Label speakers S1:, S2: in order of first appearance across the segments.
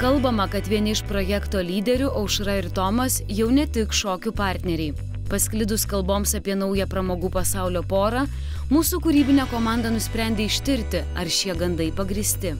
S1: Kalbama, kad vieni iš projekto lyderių Aušra ir Tomas jau ne tik šokių partneriai. Pasklidus kalboms apie naują pramogų pasaulio porą, mūsų kūrybinė komanda nusprendė ištirti, ar šie gandai pagristi.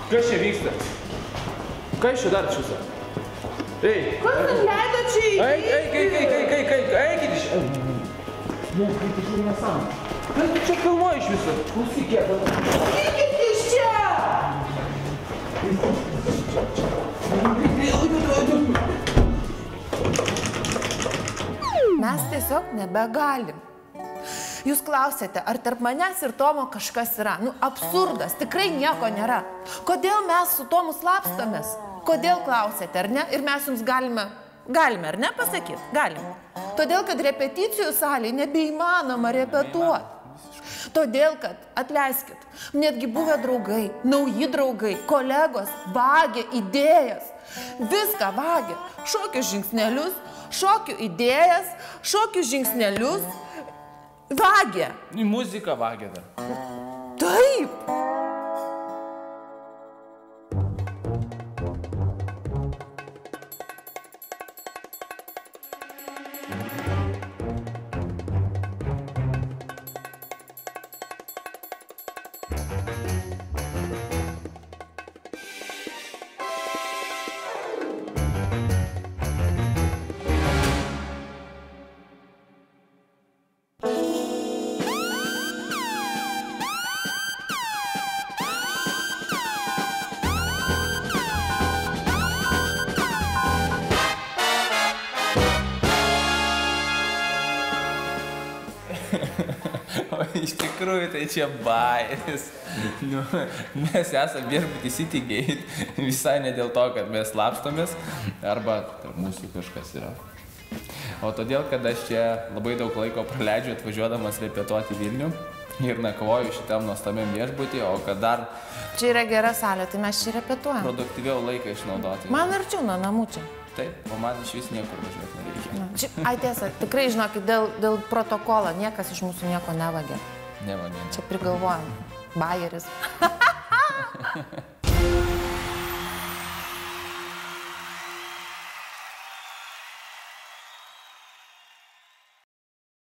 S2: Kas čia vyksta? Ką iš čia dar čia? Ei!
S3: Kas jūs leido čia?
S2: Eikit iš čia! Ne, kaip iš čia nesąmonė. Kas tu čia filmuoji iš viso? Klausyk,
S3: Eikit iš čia! Mes tiesiog nebegalim. Jūs klausėte, ar tarp manęs ir Tomo kažkas yra? Nu, absurdas, tikrai nieko nėra. Kodėl mes su Tomu slapstomės? Kodėl klausėte, ar ne? Ir mes jums galime, ar ne pasakyti? Galime. Todėl, kad repeticijų salėje nebeįmanoma repetuoti. Todėl, kad, atleiskit, netgi buvę draugai, nauji draugai, kolegos vagė idėjas. Viską vagė. Šokių žingsnelius, šokių idėjas, šokių žingsnelius. Vagė.
S2: Į muziką vagė dar.
S3: Taip.
S4: O iš tikrųjų tai čia bairis. Nu, mes esame viešbutis City Gate visai ne dėl to, kad mes slapstomės arba mūsų kažkas yra. O todėl, kad aš čia labai daug laiko praleidžiu atvažiuodamas repetuoti Vilnių ir nakvoju šitam nuostabiam viešbutį, o kad dar...
S3: Čia yra gera salė, tai mes čia repetuojam.
S4: Produktyviau laiką išnaudoti.
S3: Man arčiau nuo namų čia.
S4: Taip, o man iš vis niekur važiuoti nereikia.
S3: Ai tiesa, tikrai žinokit, dėl protokolo niekas iš mūsų nieko nevagė.
S4: Nevagė.
S3: Čia prigalvojam. Bajeris.